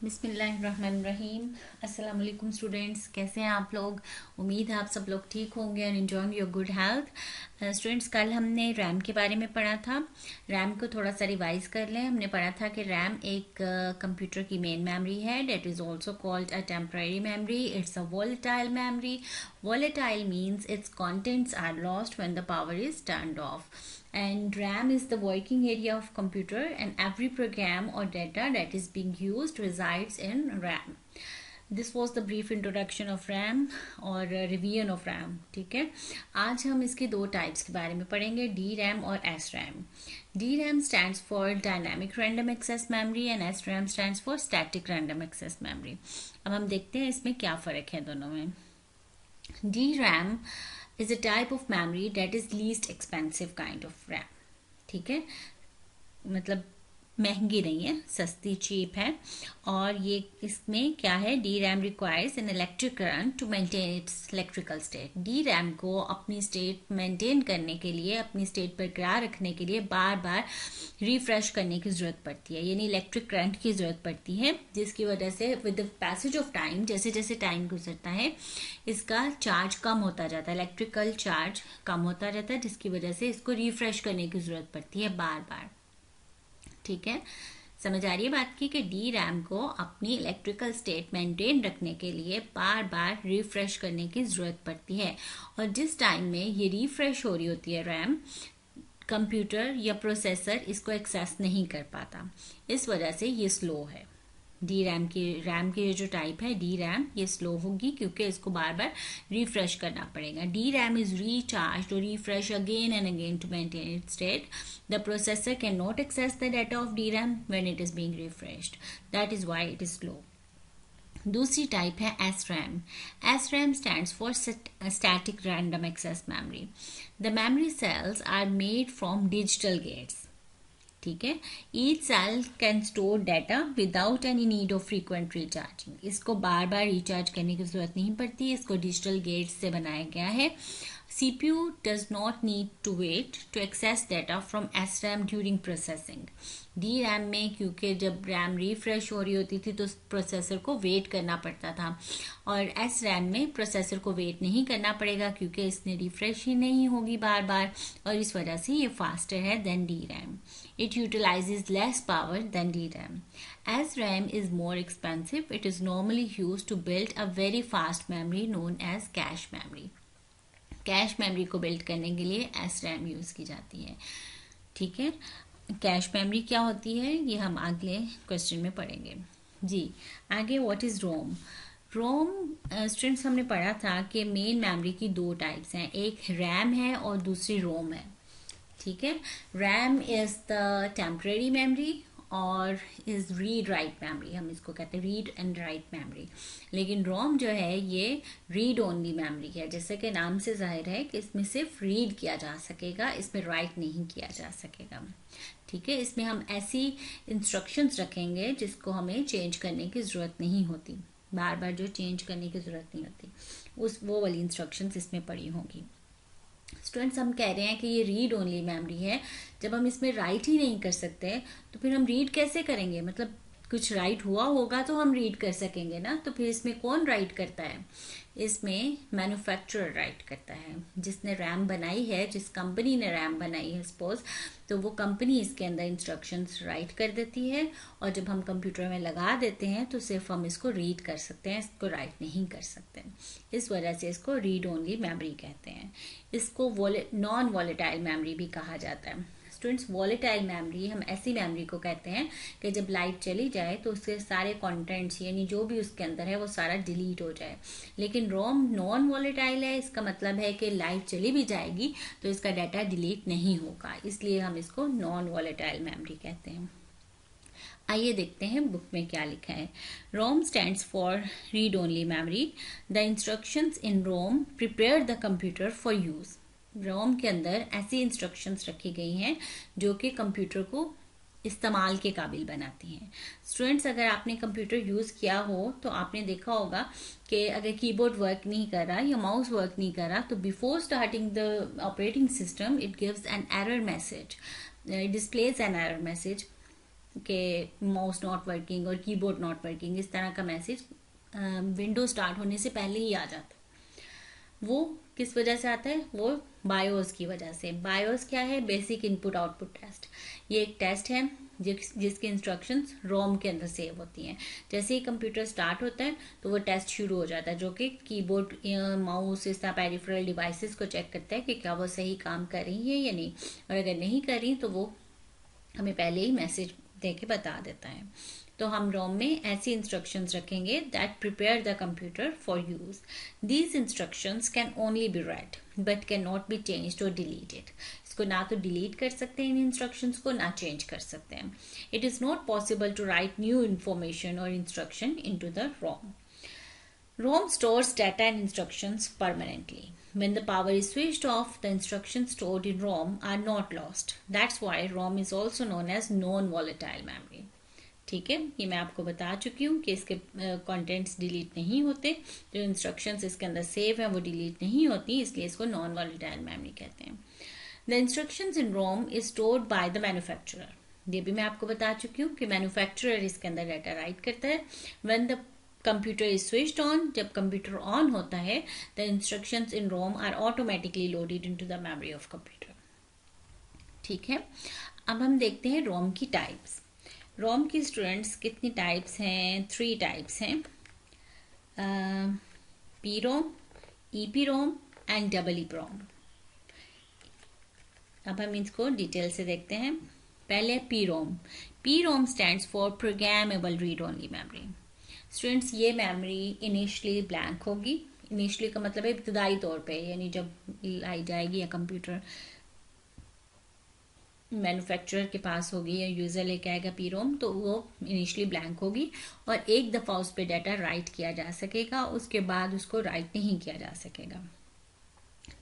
बिस्मिल्लाहिर्रहमानिर्रहीम। अस्सलाम वालेकुम स्टूडेंट्स, कैसे हैं आप लोग। उम्मीद है आप सब लोग ठीक होंगे and enjoying your good health. Students, कल हमने रैम के बारे में पढ़ा था। रैम को थोड़ा सा रिवाइज कर लें। हमने पढ़ा था कि रैम एक कंप्यूटर की मेन मेमोरी है। That is also called a temporary memory. It's a volatile memory. Volatile means its contents are lost when the power is turned off. And RAM is the working area of computer, and every program or data that is being used resides in RAM. This was the brief introduction of RAM और revision of RAM। ठीक है, आज हम इसके दो types के बारे में पढ़ेंगे, DRAM और SRAM। DRAM stands for Dynamic Random Access Memory and SRAM stands for Static Random Access Memory। अब हम देखते हैं इसमें क्या फ़र्क है दोनों में। DRAM is a type of memory that is least expensive kind of RAM। ठीक है, मतलब महंगी नहीं है, सस्ती चीप है। और ये इसमें क्या है, D RAM requires an electric current to maintain its electrical state. D RAM को अपनी स्टेट मेंटेन करने के लिए, अपनी स्टेट बरकरार रखने के लिए बार बार रिफ्रेश करने की ज़रूरत पड़ती है, यानी इलेक्ट्रिक करंट की ज़रूरत पड़ती है, जिसकी वजह से with the passage of time, जैसे जैसे टाइम गुजरता है, इसका चार्ज कम होता जाता है, इलेक्ट्रिकल चार्ज कम होता जाता है, जिसकी वजह से इसको रिफ्रेश करने की ज़रूरत पड़ती है बार बार। ठीक है, समझ आ रही है बात की कि डी रैम को अपनी इलेक्ट्रिकल स्टेट मेंटेन रखने के लिए बार बार रिफ्रेश करने की ज़रूरत पड़ती है। और जिस टाइम में ये रिफ्रेश हो रही होती है रैम, कंप्यूटर या प्रोसेसर इसको एक्सेस नहीं कर पाता, इस वजह से ये स्लो है। डी रैम की जो टाइप है डी रैम, ये स्लो होगी क्योंकि इसको बार बार रिफ्रेश करना पड़ेगा। डी रैम इज रीचार्ज और refresh again and again to maintain its state. The processor can not access the data of D RAM when it is being refreshed, that is why it is slow. दूसरी type है S RAM. S RAM stands for static random access memory. The memory cells are made from digital gates. ठीक है, each cell can store data without any need of frequent recharging. इसको बार बार recharge करने की जरूरत नहीं पड़ती, इसको डिजिटल गेट्स से बनाया गया है। CPU does not need to wait to access data from SRAM during processing। DRAM में क्योंकि जब RAM रिफ्रेश हो रही होती थी तो प्रोसेसर को वेट करना पड़ता था, और SRAM में प्रोसेसर को वेट नहीं करना पड़ेगा क्योंकि इसने रिफ्रेश ही नहीं होगी बार बार, और इस वजह से ये फास्टर है then DRAM। It utilizes less power than DRAM. As RAM is more expensive, it is normally used to build a very fast memory known as cache memory। Cache memory को build करने के लिए S RAM use की जाती है। ठीक है, cache memory क्या होती है ये हम अगले क्वेश्चन में पढ़ेंगे। जी आगे, what is ROM. ROM students हमने पढ़ा था कि मेन मेमोरी की दो टाइप्स हैं, एक रैम है और दूसरी रोम है। ठीक है, RAM is the temporary memory और इज रीड राइट मेमोरी, हम इसको कहते हैं रीड एंड राइट मेमोरी। लेकिन रोम जो है ये रीड ओनली मेमोरी है, जैसे कि नाम से जाहिर है कि इसमें सिर्फ रीड किया जा सकेगा, इसमें राइट नहीं किया जा सकेगा। ठीक है, इसमें हम ऐसी इंस्ट्रक्शंस रखेंगे जिसको हमें चेंज करने की ज़रूरत नहीं होती, बार बार जो चेंज करने की ज़रूरत नहीं होती, वो वाली इंस्ट्रक्शंस इसमें पड़ी होंगी। स्टूडेंट्स, हम कह रहे हैं कि ये रीड ओनली मेमोरी है, जब हम इसमें राइट ही नहीं कर सकते तो फिर हम रीड कैसे करेंगे, मतलब कुछ राइट हुआ होगा तो हम रीड कर सकेंगे ना, तो फिर इसमें कौन राइट करता है, इसमें मैन्युफैक्चरर राइट करता है। जिसने रैम बनाई है, जिस कंपनी ने रैम बनाई है सपोज, तो वो कंपनी इसके अंदर इंस्ट्रक्शंस राइट कर देती है, और जब हम कंप्यूटर में लगा देते हैं तो सिर्फ हम इसको रीड कर सकते हैं, इसको राइट नहीं कर सकते। इस वजह से इसको रीड ओनली मेमोरी कहते हैं। इसको नॉन वॉलेटाइल मेमोरी भी कहा जाता है। स्टूडेंट्स, वॉलेटाइल मेमोरी हम ऐसी मेमोरी को कहते हैं कि जब लाइट चली जाए तो उसके सारे कंटेंट्स, यानी जो भी उसके अंदर है वो सारा डिलीट हो जाए। लेकिन रोम नॉन वॉलेटाइल है, इसका मतलब है कि लाइट चली भी जाएगी तो इसका डाटा डिलीट नहीं होगा, इसलिए हम इसको नॉन वॉलेटाइल मेमोरी कहते हैं। आइए देखते हैं बुक में क्या लिखा है। ROM stands for read only memory. The instructions in ROM prepare the computer for use. ROM के अंदर ऐसी इंस्ट्रक्शंस रखी गई हैं जो कि कंप्यूटर को इस्तेमाल के काबिल बनाती हैं। स्टूडेंट्स, अगर आपने कंप्यूटर यूज़ किया हो तो आपने देखा होगा कि अगर कीबोर्ड वर्क नहीं कर रहा या माउस वर्क नहीं कर रहा तो before starting the operating system it gives an error message, displays an error message कि माउस नॉट वर्किंग और कीबोर्ड नॉट वर्किंग, इस तरह का मैसेज विंडो स्टार्ट होने से पहले ही आ जाता है। वो किस वजह से आता है? वो बायोस की वजह से। बायोस क्या है? Basic input output test. ये एक टेस्ट है जिसकी इंस्ट्रक्शंस रोम के अंदर सेव होती हैं। जैसे ही कंप्यूटर स्टार्ट होता है तो वो टेस्ट शुरू हो जाता है, जो कि कीबोर्ड, माउस, इस तरह पेरिफेरल डिवाइसेस को चेक करता है कि क्या वो सही काम कर रही है या नहीं, और अगर नहीं कर रही तो वो हमें पहले ही मैसेज दे के बता देता है। तो हम रोम में ऐसी इंस्ट्रक्शंस रखेंगे that prepare the computer for use. These instructions can only be read but can not be changed और डिलीटेड। इसको ना तो डिलीट कर सकते हैं इन इंस्ट्रक्शंस को, ना चेंज कर सकते हैं। It is not possible to write new information और instruction into the ROM. ROM stores data and instructions permanently. When the power is switched off, the instructions stored in ROM are not lost. That's why ROM is also known as non-volatile memory. ठीक है, ये मैं आपको बता चुकी हूँ कि इसके कंटेंट्स डिलीट नहीं होते, जो इंस्ट्रक्शंस इसके अंदर सेव है वो डिलीट नहीं होती, इसलिए इसको नॉन वॉलेटाइल मेमोरी कहते हैं. The instructions in ROM is stored by the manufacturer. ये भी मैं आपको बता चुकी हूँ कि मैन्युफैक्चरर इसके अंदर डाटा राइट करता है. When the computer is switched on, जब कंप्यूटर ऑन होता है, the instructions in ROM are automatically loaded into the memory of computer. ठीक है, अब हम देखते हैं रोम की टाइप्स. रोम की स्टूडेंट्स कितनी टाइप्स हैं? 3 टाइप्स हैं, P ROM, EP ROM and double E ROM. अब हम इसको डिटेल से देखते हैं. पहले P ROM. P ROM stands for programmable read only memory. Students, ये मेमोरी इनिशियली ब्लैंक होगी. इनिशियली का मतलब है इब्तदाई तौर पे, यानी जब लाई जाएगी या कंप्यूटर मैन्युफैक्चरर के पास होगी या यूजर लेके आएगा पी रोम, तो वो इनिशियली ब्लैंक होगी और एक दफा उस पर डाटा राइट किया जा सकेगा, उसके बाद उसको राइट नहीं किया जा सकेगा.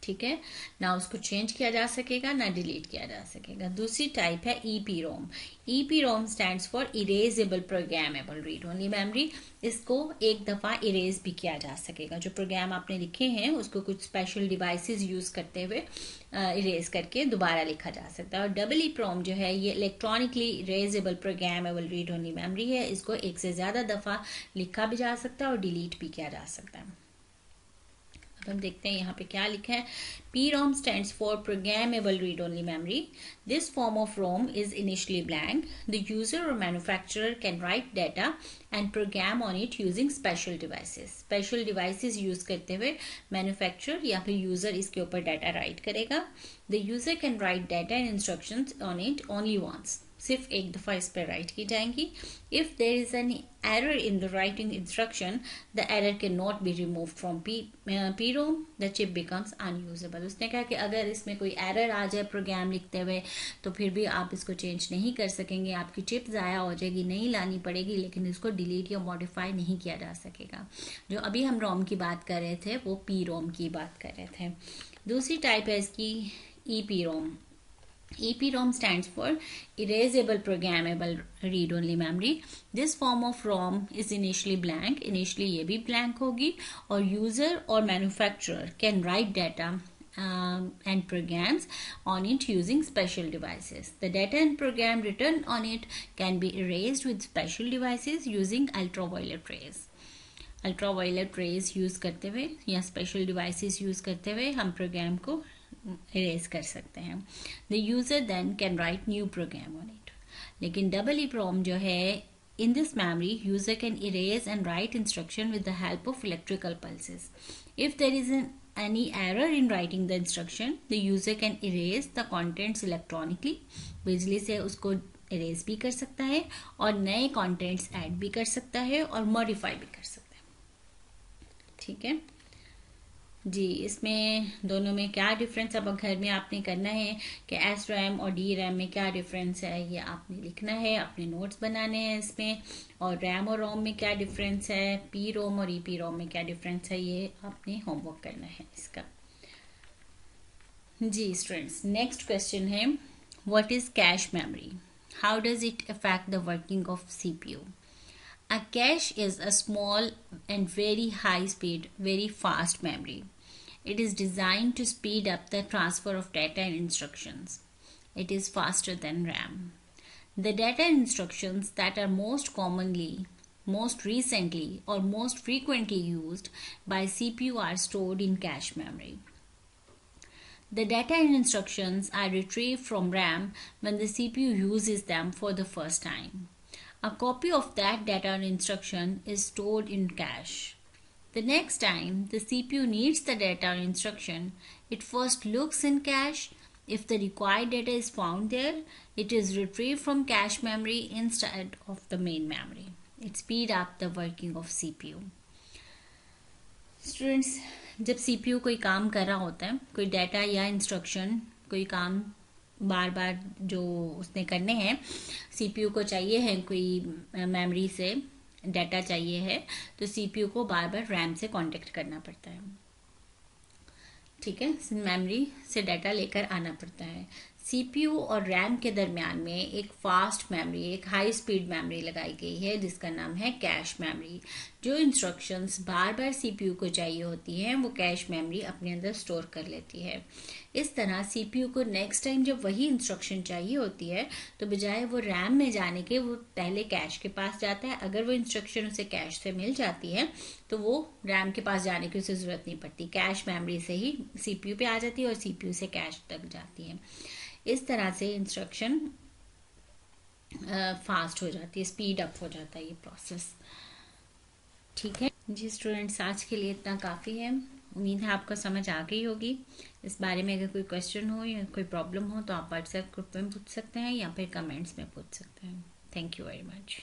ठीक है, ना उसको चेंज किया जा सकेगा ना डिलीट किया जा सकेगा. दूसरी टाइप है EP ROM. EP ROM stands for erasable programmable read only memory. इसको एक दफा इरेज भी किया जा सकेगा. जो प्रोग्राम आपने लिखे हैं उसको कुछ स्पेशल डिवाइसेस यूज करते हुए इरेज करके दोबारा लिखा जा सकता है. और डबल ई रोम जो है ये electronically erasable programmable read only memory है. इसको एक से ज्यादा दफा लिखा भी जा सकता है और डिलीट भी किया जा सकता है. अब हम देखते हैं यहाँ पे क्या लिखा है. PROM stands for Programmable Read Only Memory. This form of ROM is initially blank. The user or manufacturer can write data and program on it using special devices. Special devices use करते हुए manufacturer या फिर user इसके ऊपर data write करेगा. The user can write data and instructions on it only once. सिर्फ एक दफा इस पर राइट की जाएंगी. If there is any error in the writing instruction, the error can not be removed from P ROM, the chip becomes unusable. उसने कहा कि अगर इसमें कोई एरर आ जाए प्रोग्राम लिखते हुए तो फिर भी आप इसको चेंज नहीं कर सकेंगे, आपकी चिप ज़ाया हो जाएगी, नहीं लानी पड़ेगी, लेकिन इसको डिलीट या मॉडिफाई नहीं किया जा सकेगा. जो अभी हम रोम की बात कर रहे थे वो पी रोम की बात कर रहे थे. दूसरी टाइप है इसकी EP ROM. EPROM stands for Erasable Programmable Read Only Memory. This form of ROM is initially blank. Initially ये भी blank होगी और user और manufacturer can write data and programs on it using special devices. The data and program written on it can be erased with special devices using ultraviolet rays. Ultraviolet rays use करते हुए या special devices use करते हुए हम programme को erase कर सकते हैं. The user then can write new program on it. लेकिन डबल ई प्रोम जो है, in this memory user can erase and write instruction with the help of electrical pulses. If there is any error in writing the instruction, the user can erase the contents electronically. बिजली से उसको erase भी कर सकता है और नए contents add भी कर सकता है और modify भी कर सकता है. ठीक है जी. इसमें दोनों में क्या डिफरेंस अब घर में आपने करना है कि एस रैम और डी रैम में क्या डिफरेंस है, ये आपने लिखना है, अपने नोट्स बनाने हैं इसमें. और रैम और रोम में क्या डिफरेंस है, पी रोम और ईपी रोम में क्या डिफरेंस है, ये आपने होमवर्क करना है इसका. जी स्टूडेंट्स, नेक्स्ट क्वेश्चन है, what is cache memory? How does it affect the working of CPU? A cache is a small and very high speed, very fast memory. It is designed to speed up the transfer of data and instructions. It is faster than RAM. The data instructions that are most commonly, most recently, or most frequently used by CPU are stored in cache memory. The data and instructions are retrieved from RAM when the CPU uses them for the first time. A copy of that data and instruction is stored in cache. The next time the CPU needs the data or instruction, it first looks in cache. If the required data is found there, it is retrieved from cache memory instead of the main memory. It speeds up the working of CPU. Students, जब CPU कोई काम कर रहा होता है, कोई data या instruction, कोई काम बार बार जो उसने करने हैं, सीपीयू को चाहिए है कोई मेमोरी से डाटा चाहिए है, तो सीपीयू को बार बार रैम से कांटेक्ट करना पड़ता है। ठीक है, मेमोरी से डाटा लेकर आना पड़ता है। सीपीयू और रैम के दरमियान में एक फास्ट मेमोरी, एक हाई स्पीड मेमोरी लगाई गई है जिसका नाम है कैश मेमोरी। जो इंस्ट्रक्शंस बार बार सीपीयू को चाहिए होती हैं वो कैश मेमोरी अपने अंदर स्टोर कर लेती है। इस तरह सीपीयू को नेक्स्ट टाइम जब वही इंस्ट्रक्शन चाहिए होती है तो बजाय वो रैम में जाने के वो पहले कैश के पास जाता है। अगर वो इंस्ट्रक्शन उसे कैश से मिल जाती है तो वो रैम के पास जाने की उसे जरूरत नहीं पड़ती, कैश मेमोरी से ही सीपीयू पे आ जाती है और सीपीयू से कैश तक जाती है। इस तरह से इंस्ट्रक्शन फास्ट हो जाती है, स्पीड अप हो जाता है ये प्रोसेस। ठीक है जी स्टूडेंट्स, आज के लिए इतना काफ़ी है। उम्मीद है आपको समझ आ गई होगी। इस बारे में अगर कोई क्वेश्चन हो या कोई प्रॉब्लम हो तो आप व्हाट्सएप ग्रुप में पूछ सकते हैं या फिर कमेंट्स में पूछ सकते हैं। Thank you very much.